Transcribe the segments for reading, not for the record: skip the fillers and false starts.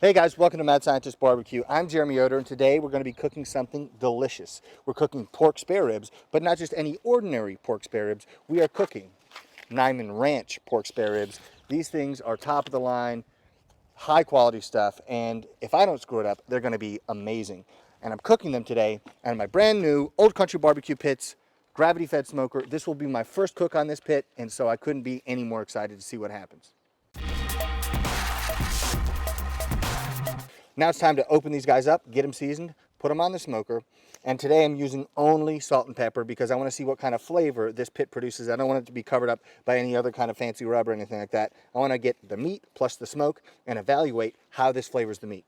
Hey guys, welcome to Mad Scientist BBQ. I'm Jeremy Yoder, and today we're going to be cooking something delicious. We're cooking pork spare ribs, but not just any ordinary pork spare ribs. We are cooking Niman Ranch pork spare ribs. These things are top of the line, high quality stuff, and if I don't screw it up, they're going to be amazing. And I'm cooking them today on my brand new Old Country Barbecue Pits gravity fed smoker. This will be my first cook on this pit, and so I couldn't be any more excited to see what happens. Now it's time to open these guys up, get them seasoned, put them on the smoker. And today I'm using only salt and pepper because I want to see what kind of flavor this pit produces. I don't want it to be covered up by any other kind of fancy rub or anything like that. I want to get the meat plus the smoke and evaluate how this flavors the meat.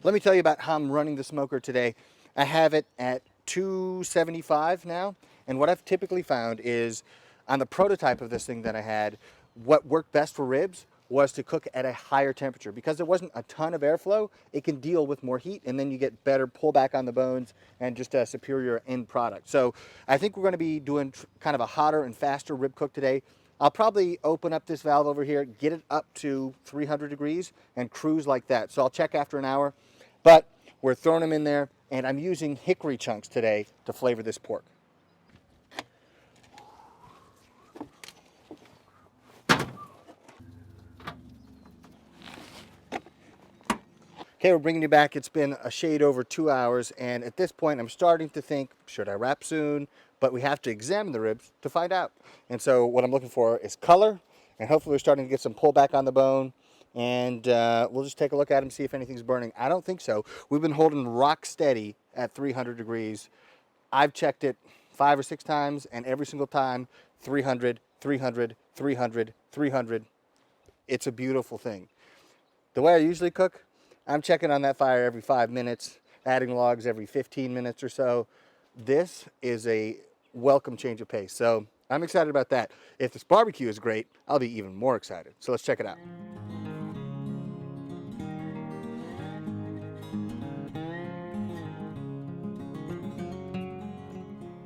Let me tell you about how I'm running the smoker today. I have it at 275 now, and what I've typically found is on the prototype of this thing that I had, what worked best for ribs was to cook at a higher temperature. Because there wasn't a ton of airflow, it can deal with more heat, and then you get better pullback on the bones and just a superior end product. So I think we're going to be doing kind of a hotter and faster rib cook today. I'll probably open up this valve over here, get it up to 300 degrees, and cruise like that. So I'll check after an hour. But we're throwing them in there, and I'm using hickory chunks today to flavor this pork. Okay, we're bringing you back. It's been a shade over 2 hours, and at this point I'm starting to think, should I wrap soon? But we have to examine the ribs to find out. And so what I'm looking for is color, and hopefully we're starting to get some pullback on the bone. And we'll just take a look at them, see if anything's burning. I don't think so. We've been holding rock steady at 300 degrees. I've checked it 5 or 6 times, and every single time 300, 300, 300, 300. It's a beautiful thing. The way I usually cook, I'm checking on that fire every 5 minutes, adding logs every 15 minutes or so. This is a welcome change of pace, so I'm excited about that. If this barbecue is great, I'll be even more excited. So let's check it out.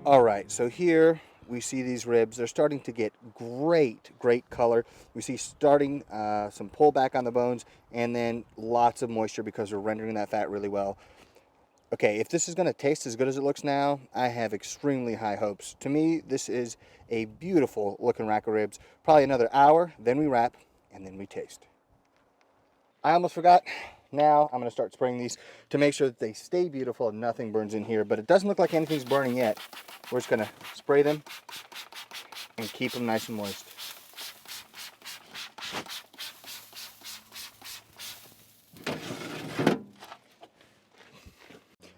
All right, so here we see these ribs. They're starting to get great color. We see starting some pullback on the bones, and then lots of moisture because we're rendering that fat really well. Okay, if this is going to taste as good as it looks now, I have extremely high hopes. To me, this is a beautiful looking rack of ribs. Probably another hour, then we wrap, and then we taste. I almost forgot. Now I'm going to start spraying these to make sure that they stay beautiful and nothing burns in here. But it doesn't look like anything's burning yet. We're just going to spray them and keep them nice and moist.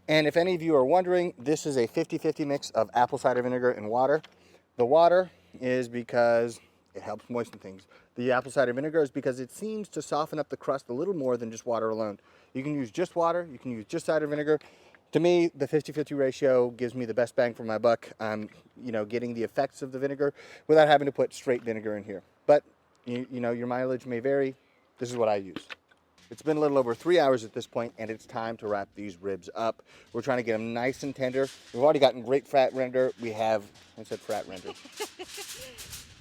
And if any of you are wondering, this is a 50-50 mix of apple cider vinegar and water. The water is because it helps moisten things. The apple cider vinegar is because it seems to soften up the crust a little more than just water alone. You can use just water, you can use just cider vinegar. To me, the 50-50 ratio gives me the best bang for my buck. I'm, getting the effects of the vinegar without having to put straight vinegar in here. But, your mileage may vary. This is what I use. It's been a little over 3 hours at this point, and it's time to wrap these ribs up. We're trying to get them nice and tender. We've already gotten great fat render. I said fat render.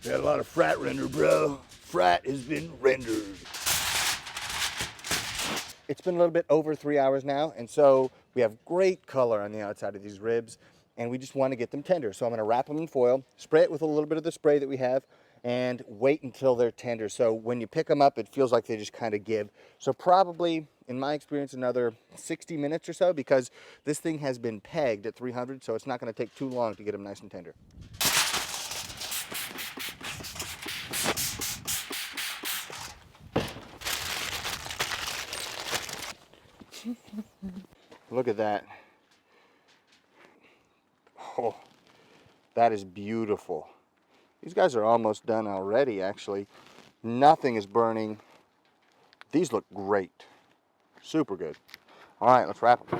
We had a lot of frat render, bro. Frat has been rendered. It's been a little bit over 3 hours now, and so we have great color on the outside of these ribs, and we just want to get them tender. So I'm going to wrap them in foil, spray it with a little bit of the spray that we have, and wait until they're tender. So when you pick them up, it feels like they just kind of give. So probably, in my experience, another 60 minutes or so, because this thing has been pegged at 300, so it's not going to take too long to get them nice and tender. Look at that. Oh, that is beautiful. These guys are almost done already, actually. Nothing is burning. These look great. Super good. All right, let's wrap them.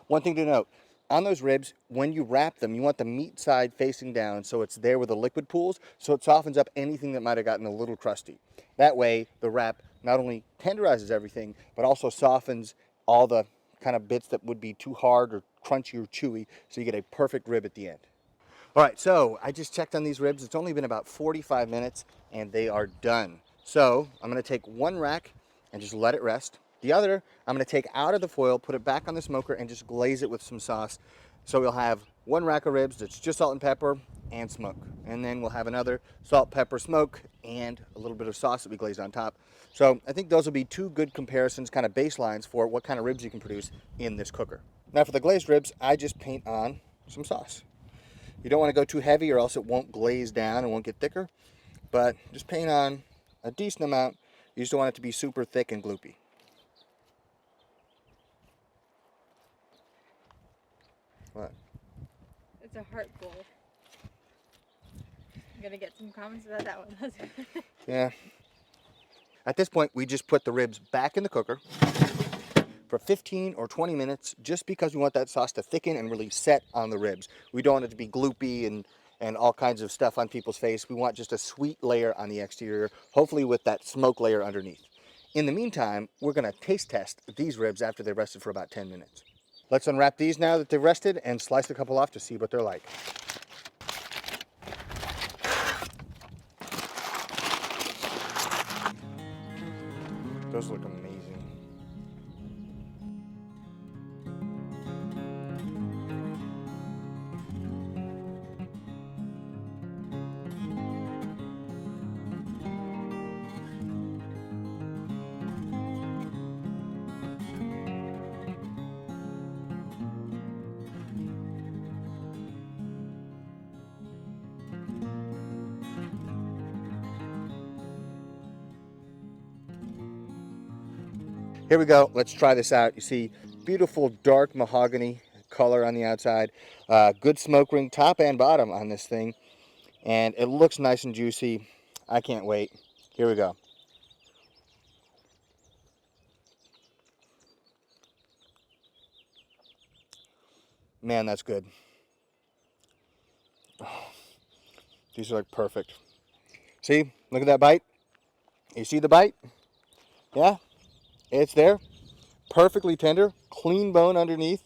One thing to note, on those ribs, when you wrap them, you want the meat side facing down so it's there where the liquid pools, so it softens up anything that might have gotten a little crusty. That way, the wrap not only tenderizes everything, but also softens all the kind of bits that would be too hard or crunchy or chewy, so you get a perfect rib at the end. All right, so I just checked on these ribs. It's only been about 45 minutes, and they are done. So I'm gonna take one rack and just let it rest. The other, I'm gonna take out of the foil, put it back on the smoker, and just glaze it with some sauce. So we'll have one rack of ribs that's just salt and pepper and smoke. And then we'll have another salt, pepper, smoke, and a little bit of sauce that we glazed on top. So I think those will be two good comparisons, kind of baselines for what kind of ribs you can produce in this cooker. Now for the glazed ribs, I just paint on some sauce. You don't want to go too heavy or else it won't glaze down and won't get thicker, but just paint on a decent amount. You just don't want it to be super thick and gloopy. What? It's a heart goal. I'm gonna get some comments about that one. Yeah. At this point, we just put the ribs back in the cooker for 15 or 20 minutes just because we want that sauce to thicken and really set on the ribs. We don't want it to be gloopy and all kinds of stuff on people's face. We want just a sweet layer on the exterior, hopefully with that smoke layer underneath. In the meantime, we're gonna taste test these ribs after they've rested for about 10 minutes. Let's unwrap these now that they've rested and slice a couple off to see what they're like. Those look amazing. Here we go. Let's try this out. You see beautiful dark mahogany color on the outside. Good smoke ring top and bottom on this thing. And it looks nice and juicy. I can't wait. Here we go. Man, that's good. Oh, these are like perfect. See, look at that bite. You see the bite? Yeah, it's there. Perfectly tender, clean bone underneath.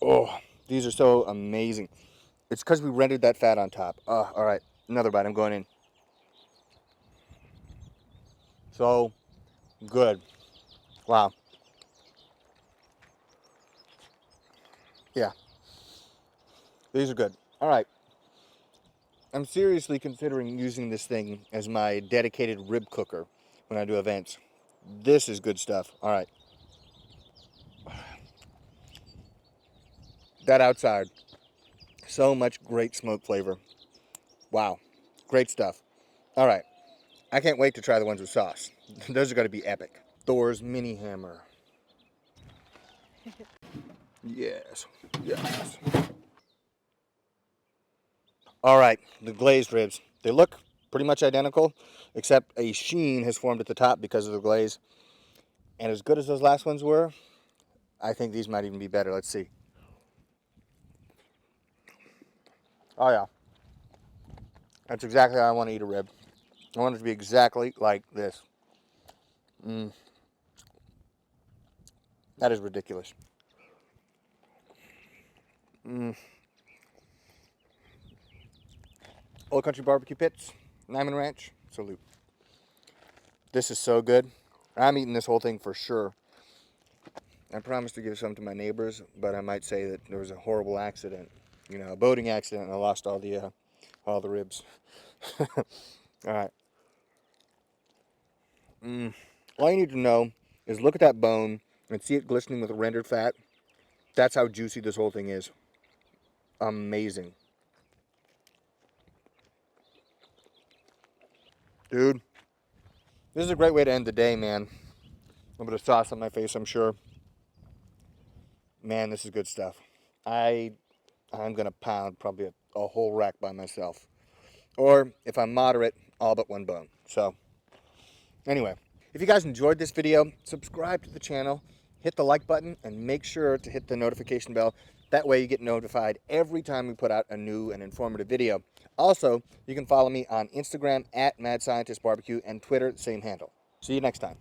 Oh, these are so amazing. It's because we rendered that fat on top. Oh, all right, another bite. I'm going in. So good. Wow. Yeah, these are good. All right. I'm seriously considering using this thing as my dedicated rib cooker when I do events. This is good stuff. All right. That outside, so much great smoke flavor. Wow, great stuff. All right, I can't wait to try the ones with sauce. Those are going to be epic. Thor's mini hammer. Yes, yes. All right, the glazed ribs. They look pretty much identical, except a sheen has formed at the top because of the glaze. And as good as those last ones were, I think these might even be better. Let's see. Oh yeah, that's exactly how I want to eat a rib. I want it to be exactly like this. That is ridiculous. Old Country Barbecue Pits, Nyman Ranch, salute. This is so good. I'm eating this whole thing for sure. I promised to give some to my neighbors, but I might say that there was a horrible accident, a boating accident, and I lost all the ribs. All right. All you need to know is look at that bone and see it glistening with rendered fat. That's how juicy this whole thing is. Amazing. Dude, this is a great way to end the day, man. A little bit of sauce on my face, I'm sure. Man, this is good stuff. I'm gonna pound probably a whole rack by myself, or if I'm moderate, all but one bone. So anyway, if you guys enjoyed this video, subscribe to the channel, hit the like button, and make sure to hit the notification bell. That way you get notified every time we put out a new and informative video. Also, you can follow me on Instagram at Mad Scientist BBQ and Twitter, same handle. See you next time.